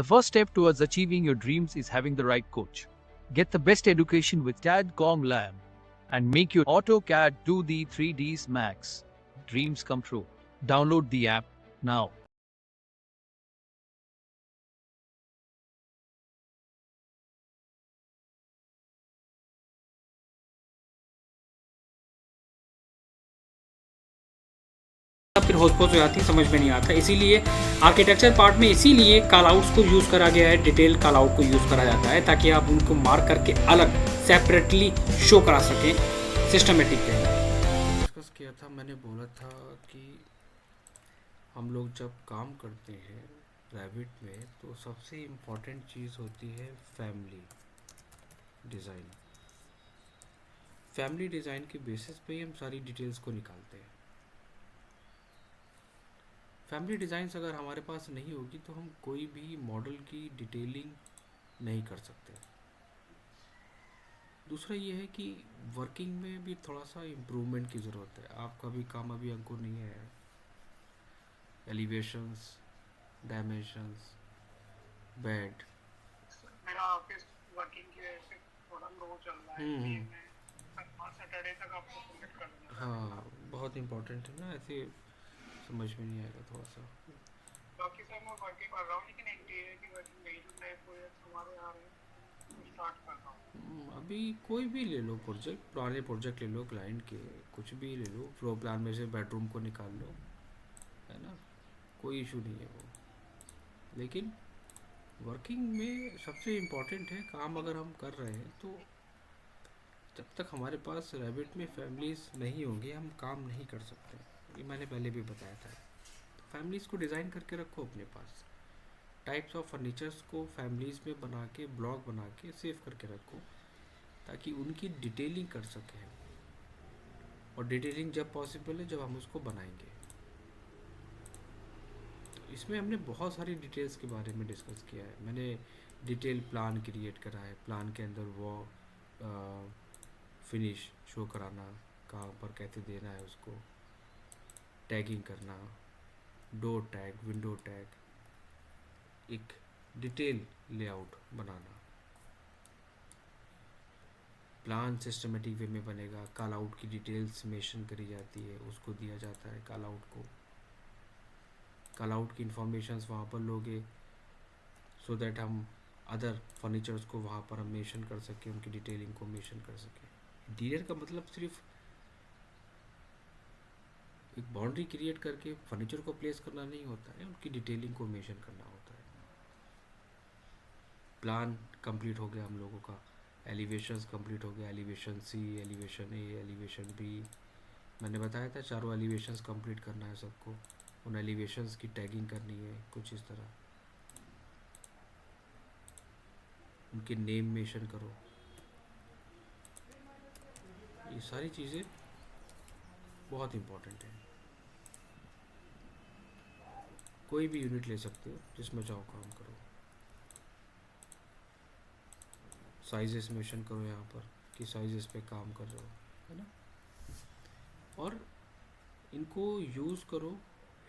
first step towards achieving your dreams is having the right coach. Get the best education with CAD.com Lab and make your AutoCAD do the 3Ds Max. Dreams come true. Download the app now. फिर होस्पोस हो जाती है, समझ में नहीं आता। इसीलिए architecture part में इसीलिए कॉल आउट्स को यूज़ करा गया है, डिटेल कॉल आउट को यूज़ करा जाता है ताकि आप उनको मार्क करके अलग सेपरेटली शो करा सकें सिस्टमेटिक वे में। डिस्कस किया था, मैंने बोला था कि हम लोग जब काम करते हैं रैविट में तो सबसे इम्पॉर्टेंट चीज़ होती है फैमिली डिज़ाइन। फैमिली डिज़ाइन के बेसिस पे ही हम सारी डिटेल्स को निकालते हैं। फैमिली डिज़ाइंस अगर हमारे पास नहीं होगी तो हम कोई भी मॉडल की डिटेलिंग नहीं कर सकते। दूसरा ये है कि वर्किंग में भी थोड़ा सा इम्प्रूवमेंट की ज़रूरत है। आपका भी काम अभी अंकुर नहीं है। एलिवेशंस, डायमेंशंस, बेड, मेरा ऑफिस वर्किंग की वजह से थोड़ा लो चल रहा है कि मैं सैटरडे तक आपको सबमिट कर दूंगा। हाँ, बहुत इम्पोर्टेंट है ना, ऐसे समझ में नहीं आएगा थोड़ा सा। बाकी सर मैं वर्किंग कर रहा हूँ लेकिन इंटीरियर की वर्किंग नहीं, जो नए प्रोजेक्ट हमारे आ रहे हैं स्टार्ट कर रहा हूँ। अभी कोई भी ले लो प्रोजेक्ट, पुराने प्रोजेक्ट ले लो क्लाइंट के, कुछ भी ले लो, फ्लोर प्लान में से बेडरूम को निकाल लो, है ना, कोई इशू नहीं है वो। लेकिन वर्किंग में सबसे इम्पोर्टेंट है काम अगर हम कर रहे हैं तो जब तक हमारे पास रैबिट में फैमिलीज़ नहीं होंगी हम काम नहीं कर सकते। ये मैंने पहले भी बताया था। फैमिलीज़ को डिज़ाइन करके रखो अपने पास, टाइप्स ऑफ फर्नीचर्स को फैमिलीज़ में बना के ब्लॉक बना के सेव करके रखो ताकि उनकी डिटेलिंग कर सकें। और डिटेलिंग जब पॉसिबल है जब हम उसको बनाएंगे। इसमें हमने बहुत सारी डिटेल्स के बारे में डिस्कस किया है। मैंने डिटेल प्लान क्रिएट करा है, प्लान के अंदर वो फिनिश शो कराना, कहाँ पर कैसे देना है उसको, टैगिंग करना, डोर टैग, विंडो टैग, एक डिटेल लेआउट बनाना। प्लान सिस्टमेटिक वे में बनेगा, कॉल आउट की डिटेल्स मेंशन करी जाती है, उसको दिया जाता है कॉल आउट को। कॉल आउट की इंफॉर्मेशंस वहाँ पर लोगे सो दैट हम अदर फर्नीचर्स को वहाँ पर हम मेंशन कर सकें, उनकी डिटेलिंग को मेंशन कर सकें। इंटीरियर का मतलब सिर्फ एक बाउंड्री क्रिएट करके फर्नीचर को प्लेस करना नहीं होता है, उनकी डिटेलिंग को मेंशन करना होता है। प्लान कंप्लीट हो गया हम लोगों का, एलिवेशंस कंप्लीट हो गया, एलिवेशन सी, एलिवेशन ए, एलिवेशन बी, मैंने बताया था चारों एलिवेशंस कंप्लीट करना है सबको। उन एलिवेशंस की टैगिंग करनी है कुछ इस तरह, उनके नेम मेंशन करो। ये सारी चीज़ें बहुत इम्पोर्टेंट है। कोई भी यूनिट ले सकते हो जिसमें चाहो काम करो। साइजेस मेंशन करो यहाँ पर कि साइजेस पे काम कर रहे हो, है ना। और इनको यूज़ करो,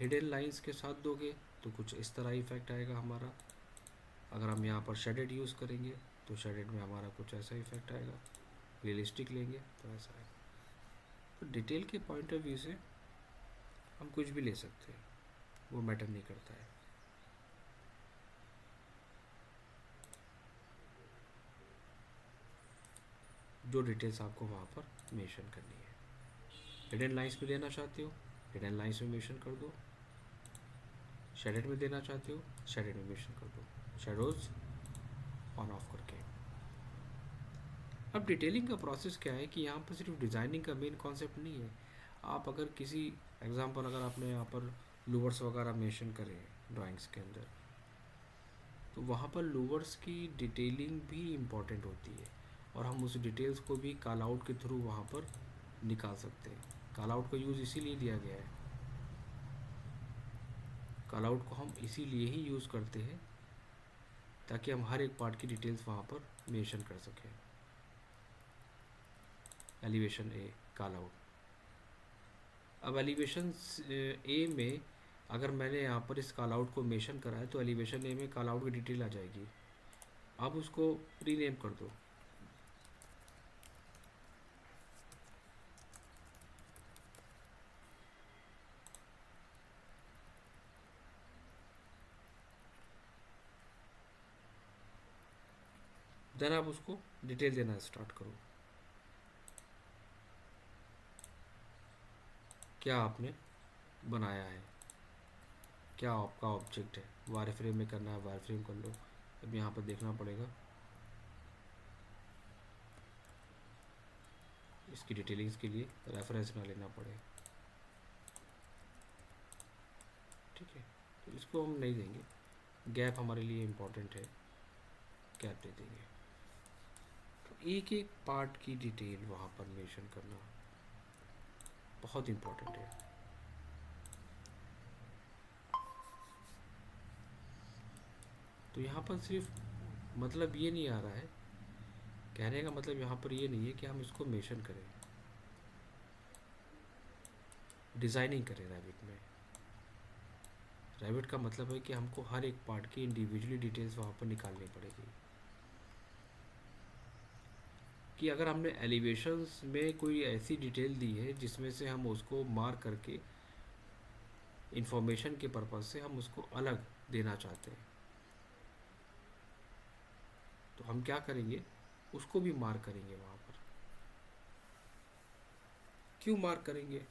हिडन लाइंस के साथ दोगे तो कुछ इस तरह इफेक्ट आएगा हमारा। अगर हम यहाँ पर शेडेड यूज़ करेंगे तो शेडेड में हमारा कुछ ऐसा इफेक्ट आएगा। रियलिस्टिक लेंगे तो ऐसा आएगा। तो डिटेल के पॉइंट ऑफ व्यू से हम कुछ भी ले सकते हैं, वो मैटर नहीं करता है। जो डिटेल्स आपको वहाँ पर मेंशन करनी है। हिडन लाइंस में देना चाहते हो, हिडन लाइंस में मेंशन कर दो। शेडेड में देना चाहते हो, शेडेड में मेंशन कर दो, शेडोज ऑन ऑफ करके। अब डिटेलिंग का प्रोसेस क्या है कि यहाँ पर सिर्फ डिज़ाइनिंग का मेन कॉन्सेप्ट नहीं है। आप अगर किसी एग्जांपल अगर आपने यहाँ पर लूवर्स वगैरह मेंशन करें ड्राइंग्स के अंदर, तो वहाँ पर लूवर्स की डिटेलिंग भी इम्पॉर्टेंट होती है और हम उस डिटेल्स को भी कॉल आउट के थ्रू वहाँ पर निकाल सकते हैं। कॉल आउट का यूज़ इसीलिए दिया गया है, कॉल आउट को हम इसीलिए ही यूज़ करते हैं ताकि हम हर एक पार्ट की डिटेल्स वहाँ पर मेंशन कर सकें। एलिवेशन ए कॉल आउट। अब एलिवेशन ए में अगर मैंने यहाँ पर इस कॉल आउट को मेंशन करा है तो एलिवेशन नेम में कॉल आउट की डिटेल आ जाएगी। आप उसको रीनेम कर दो। देन आप उसको डिटेल देना स्टार्ट करो। क्या आपने बनाया है, क्या आपका ऑब्जेक्ट है। वायर फ्रेम में करना है वायर फ्रेम कर लो। अब यहाँ पर देखना पड़ेगा, इसकी डिटेलिंग्स के लिए रेफरेंस ना लेना पड़े। ठीक है, तो इसको हम नहीं देंगे, गैप हमारे लिए इम्पोर्टेंट है, गैप दे देंगे। तो एक एक पार्ट की डिटेल वहाँ पर मेंशन करना बहुत इम्पोर्टेंट है। तो यहाँ पर सिर्फ मतलब ये नहीं आ रहा है, कहने का मतलब यहाँ पर ये नहीं है कि हम इसको मेंशन करें, डिज़ाइनिंग करें रैबिट में। रैबिट का मतलब है कि हमको हर एक पार्ट की इंडिविजुअली डिटेल्स वहाँ पर निकालनी पड़ेगी। कि अगर हमने एलिवेशंस में कोई ऐसी डिटेल दी है जिसमें से हम उसको मार्क करके इंफॉर्मेशन के पर्पज़ से हम उसको अलग देना चाहते हैं, तो हम क्या करेंगे, उसको भी मार्क करेंगे वहाँ पर। क्यों मार्क करेंगे?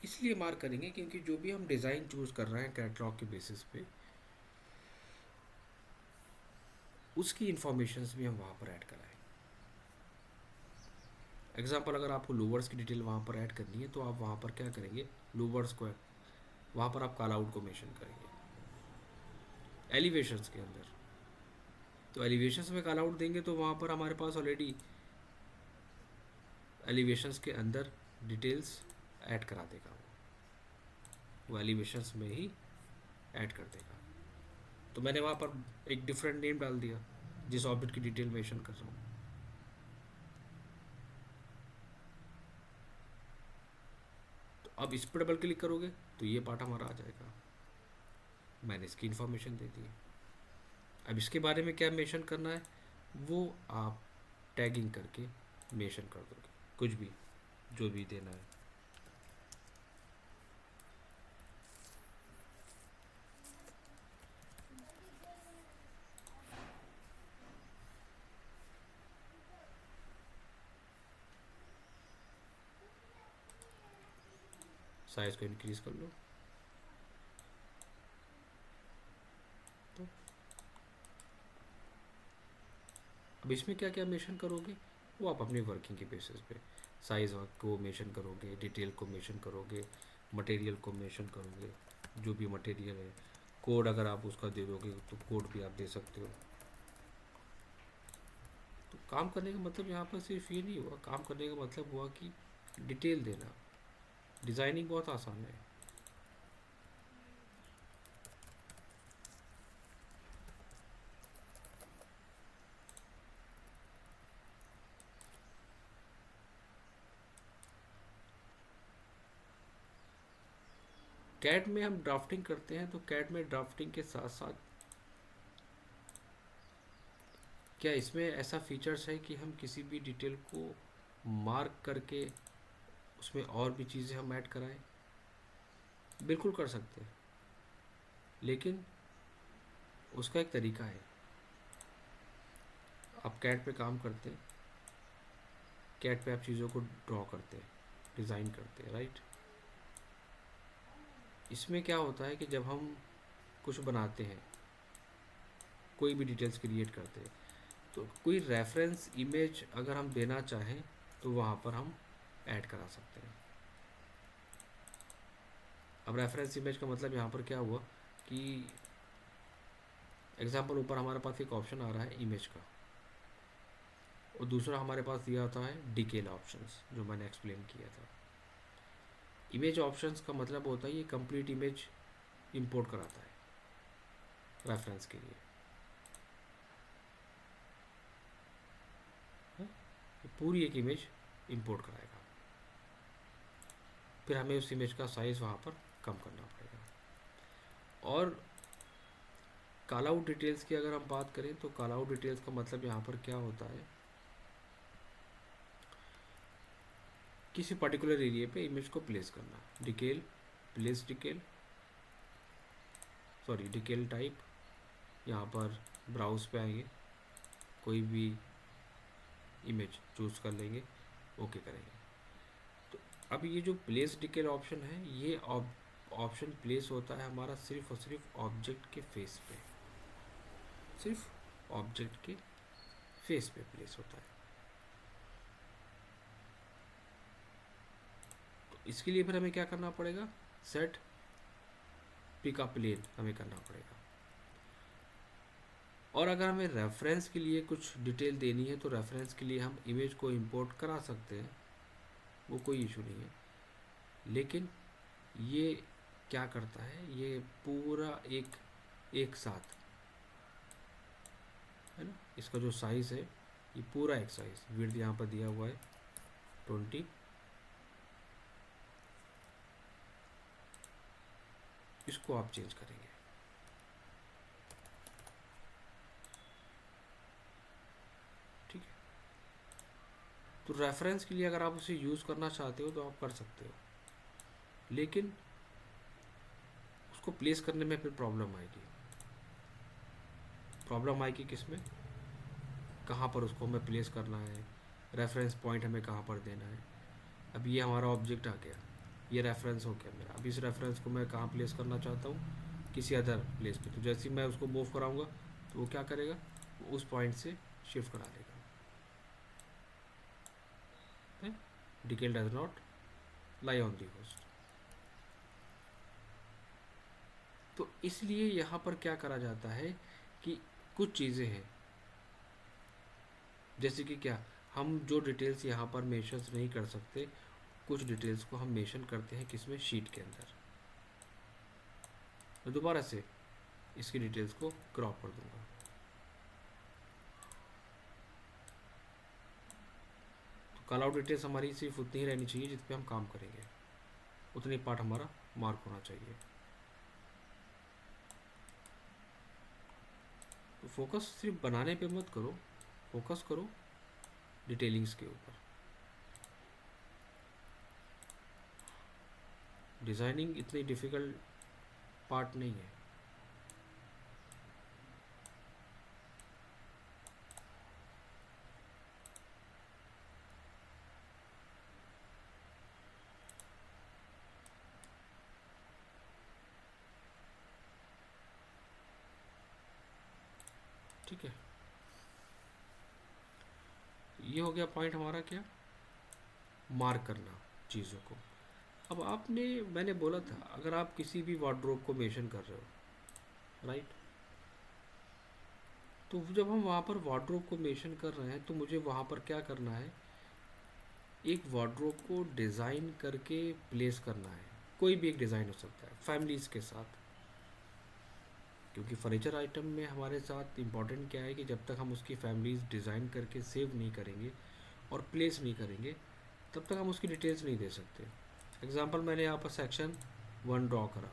इसलिए मार्क करेंगे क्योंकि जो भी हम डिज़ाइन चूज़ कर रहे हैं कैटलॉग के बेसिस पे, उसकी इंफॉर्मेशंस भी हम वहाँ पर ऐड कराएं। एग्जांपल, अगर आपको लोवर्स की डिटेल वहाँ पर ऐड करनी है तो आप वहाँ पर क्या करेंगे, लोवर्स को वहाँ पर आप कॉल आउट को मेंशन करेंगे एलिवेशंस के अंदर। तो एलिवेशंस में कॉल आउट देंगे तो वहाँ पर हमारे पास ऑलरेडी एलिवेशंस के अंदर डिटेल्स ऐड करा देगा, वो एलिवेशंस में ही ऐड कर देगा। तो मैंने वहाँ पर एक डिफरेंट नेम डाल दिया जिस ऑब्जेक्ट की डिटेल मेंशन कर रहा हूँ। तो अब इस पर डबल क्लिक करोगे तो ये पार्ट हमारा आ जाएगा, मैंने इसकी इन्फॉर्मेशन दे दी। अब इसके बारे में क्या मेंशन करना है वो आप टैगिंग करके मेंशन कर दोगे, कुछ भी जो भी देना है। साइज को इंक्रीज कर लो। तो अब इसमें क्या क्या मेंशन करोगे वो आप अपनी वर्किंग के बेसिस पे साइज़ को मेंशन करोगे, डिटेल को मेंशन करोगे, मटेरियल को मेंशन करोगे, जो भी मटेरियल है। कोड अगर आप उसका दे दोगे तो कोड भी आप दे सकते हो। तो काम करने का मतलब यहाँ पर सिर्फ ये नहीं हुआ, काम करने का मतलब हुआ कि डिटेल देना। डिज़ाइनिंग बहुत आसान है। कैड में हम ड्राफ्टिंग करते हैं, तो कैड में ड्राफ्टिंग के साथ साथ क्या इसमें ऐसा फीचर्स है कि हम किसी भी डिटेल को मार्क करके उसमें और भी चीज़ें हम ऐड कराएं? बिल्कुल कर सकते हैं, लेकिन उसका एक तरीका है। आप कैड पे काम करते हैं, कैड पे आप चीज़ों को ड्रॉ करते हैं, डिज़ाइन करते हैं, राइट। इसमें क्या होता है कि जब हम कुछ बनाते हैं, कोई भी डिटेल्स क्रिएट करते हैं, तो कोई रेफरेंस इमेज अगर हम देना चाहें तो वहाँ पर हम ऐड करा सकते हैं। अब रेफरेंस इमेज का मतलब यहाँ पर क्या हुआ कि एग्जांपल, ऊपर हमारे पास एक ऑप्शन आ रहा है इमेज का, और दूसरा हमारे पास दिया होता है डिटेल ऑप्शंस, जो मैंने एक्सप्लेन किया था। इमेज ऑप्शंस का मतलब होता है ये कंप्लीट इमेज इंपोर्ट कराता है रेफरेंस के लिए। ये पूरी एक इमेज इंपोर्ट कराएगा। फिर हमें उस इमेज का साइज़ वहाँ पर कम करना पड़ेगा। और कॉल आउट डिटेल्स की अगर हम बात करें तो कॉल आउट डिटेल्स का मतलब यहाँ पर क्या होता है, किसी पर्टिकुलर एरिया पे इमेज को प्लेस करना। Detail, place detail, sorry detail type, यहाँ पर ब्राउज पे आएंगे, कोई भी इमेज चूज कर लेंगे, ओके करेंगे। तो अब ये जो प्लेस डिटेल ऑप्शन है, ये ऑप्शन प्लेस होता है हमारा सिर्फ और सिर्फ ऑब्जेक्ट के फेस पे, सिर्फ ऑब्जेक्ट के फेस पे प्लेस होता है। तो इसके लिए फिर हमें क्या करना पड़ेगा, सेट पिक अप प्लेन हमें करना पड़ेगा। और अगर हमें रेफरेंस के लिए कुछ डिटेल देनी है तो रेफरेंस के लिए हम इमेज को इंपोर्ट करा सकते हैं, वो कोई इशू नहीं है। लेकिन ये क्या करता है, ये पूरा एक साथ है ना, इसका जो साइज़ है ये पूरा एक साइज़, विड्थ यहाँ पर दिया हुआ है 20, इसको आप चेंज करेंगे। ठीक है, तो रेफरेंस के लिए अगर आप उसे यूज़ करना चाहते हो तो आप कर सकते हो, लेकिन उसको प्लेस करने में फिर प्रॉब्लम आएगी। प्रॉब्लम आएगी किस में, कहाँ पर उसको हमें प्लेस करना है, रेफरेंस पॉइंट हमें कहाँ पर देना है। अब ये हमारा ऑब्जेक्ट आ गया, ये रेफरेंस हो गया मेरा। अब इस रेफरेंस को मैं कहाँ प्लेस करना चाहता हूँ, किसी अदर प्लेस पे। तो जैसे ही मैं उसको मूव कराऊंगा तो वो क्या करेगा, वो उस पॉइंट से शिफ्ट करा लेगा। Detail does not lie on the host. तो इसलिए यहाँ पर क्या करा जाता है कि कुछ चीज़ें हैं, जैसे कि क्या, हम जो डिटेल्स यहाँ पर मेंशन नहीं कर सकते, कुछ डिटेल्स को हम मेंशन करते हैं किसमें, शीट के अंदर। मैं दोबारा से इसकी डिटेल्स को क्रॉप कर दूंगा। तो कॉल आउट डिटेल्स हमारी सिर्फ उतनी ही रहनी चाहिए जिस पे हम काम करेंगे, उतनी पार्ट हमारा मार्क होना चाहिए। तो फोकस सिर्फ बनाने पे मत करो, फोकस करो डिटेलिंग्स के ऊपर। डिज़ाइनिंग इतनी डिफ़िकल्ट पार्ट नहीं है। ठीक है, ये हो गया पॉइंट हमारा, क्या, मार्क करना चीज़ों को। अब आपने, मैंने बोला था अगर आप किसी भी वार्डरोब को मेंशन कर रहे हो, राइट, तो जब हम वहाँ पर वार्डरोब को मेंशन कर रहे हैं तो मुझे वहाँ पर क्या करना है, एक वार्डरोब को डिज़ाइन करके प्लेस करना है। कोई भी एक डिज़ाइन हो सकता है फैमिलीज़ के साथ, क्योंकि फर्नीचर आइटम में हमारे साथ इम्पॉर्टेंट क्या है कि जब तक हम उसकी फैमिलीज़ डिज़ाइन करके सेव नहीं करेंगे और प्लेस नहीं करेंगे तब तक हम उसकी डिटेल्स नहीं दे सकते। एग्जांपल, मैंने यहाँ पर सेक्शन 1 ड्रॉ करा,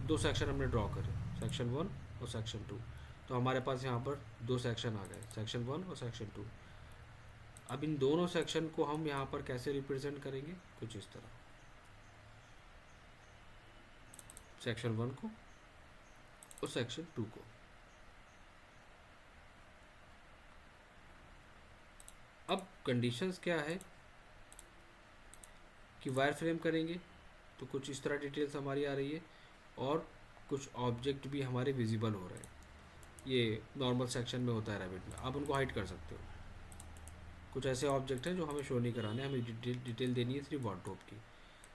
2 सेक्शन हमने ड्रॉ करे, सेक्शन 1 और सेक्शन 2। तो हमारे पास यहाँ पर 2 सेक्शन आ गए, सेक्शन 1 और सेक्शन 2। अब इन दोनों सेक्शन को हम यहाँ पर कैसे रिप्रेजेंट करेंगे, कुछ इस तरह, सेक्शन 1 को और सेक्शन 2 को। अब कंडीशंस क्या है कि वायर फ्रेम करेंगे तो कुछ इस तरह डिटेल्स हमारी आ रही है और कुछ ऑब्जेक्ट भी हमारे विजिबल हो रहे हैं। ये नॉर्मल सेक्शन में होता है रैबिट में, आप उनको हाइड कर सकते हो। कुछ ऐसे ऑब्जेक्ट हैं जो हमें शो नहीं कराने, हमें डिटेल देनी है सिर्फ वार्डरोब की,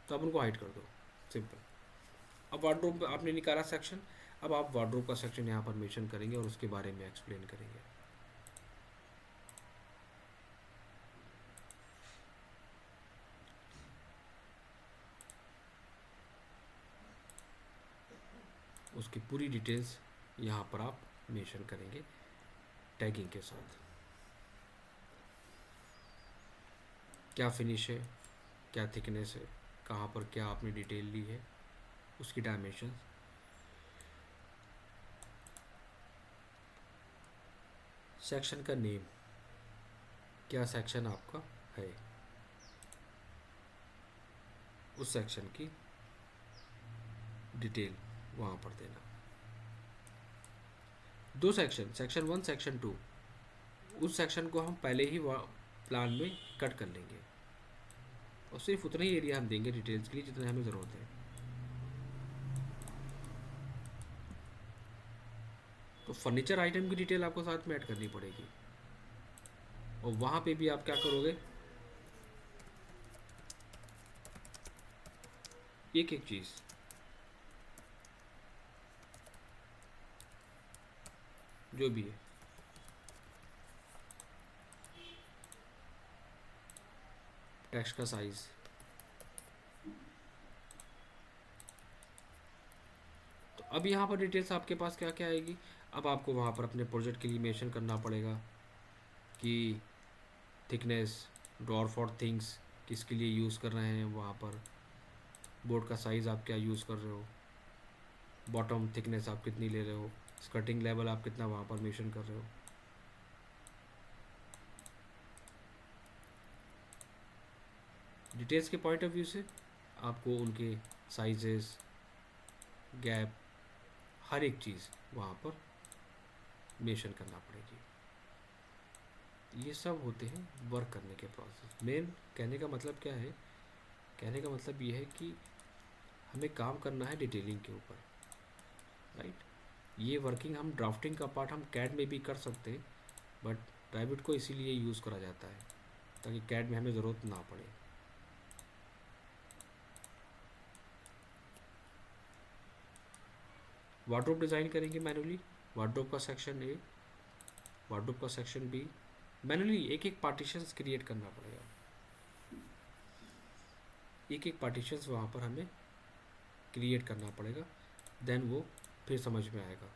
तो आप उनको हाइड कर दो, सिंपल। अब वार्डरोब आपने निकाला सेक्शन, अब आप वार्डरोब का सेक्शन यहाँ पर मेंशन करेंगे और उसके बारे में एक्सप्लेन करेंगे। उसकी पूरी डिटेल्स यहाँ पर आप मेंशन करेंगे टैगिंग के साथ। क्या फिनिश है, क्या थिकनेस है, कहाँ पर क्या आपने डिटेल ली है, उसकी डायमेंशन। सेक्शन का नेम, क्या सेक्शन आपका है, उस सेक्शन की डिटेल वहाँ पर देना। दो सेक्शन, सेक्शन 1 सेक्शन 2, उस सेक्शन को हम पहले ही प्लान में कट कर लेंगे और सिर्फ उतना ही एरिया हम देंगे डिटेल्स के लिए जितना हमें ज़रूरत है। तो फर्नीचर आइटम की डिटेल आपको साथ में ऐड करनी पड़ेगी और वहाँ पे भी आप क्या करोगे, एक एक चीज़ जो भी है, टेक्स्ट का साइज़, तो अब यहाँ पर डिटेल्स आपके पास क्या क्या आएगी। अब आपको वहाँ पर अपने प्रोजेक्ट के लिए मेंशन करना पड़ेगा कि थिकनेस, ड्रॉर फॉर थिंग्स किसके लिए यूज़ कर रहे हैं, वहाँ पर बोर्ड का साइज़ आप क्या यूज़ कर रहे हो, बॉटम थिकनेस आप कितनी ले रहे हो, स्कर्टिंग लेवल आप कितना वहाँ पर मेंशन कर रहे हो। डिटेल्स के पॉइंट ऑफ व्यू से आपको उनके साइजेस, गैप, हर एक चीज़ वहाँ पर मेंशन करना पड़ेगी। ये सब होते हैं वर्क करने के प्रोसेस। मेन कहने का मतलब क्या है, कहने का मतलब ये है कि हमें काम करना है डिटेलिंग के ऊपर, राइट। ये वर्किंग हम ड्राफ्टिंग का पार्ट हम कैड में भी कर सकते हैं, बट रैबिट को इसीलिए यूज़ करा जाता है ताकि कैड में हमें ज़रूरत ना पड़े। वार्डरोब डिज़ाइन करेंगे मैनुअली, वार्डरोब का सेक्शन ए, वार्डरोब का सेक्शन बी, मैनुअली एक एक पार्टीशंस क्रिएट करना पड़ेगा, एक एक पार्टीशंस वहाँ पर हमें क्रिएट करना पड़ेगा, देन वो फिर समझ में आएगा।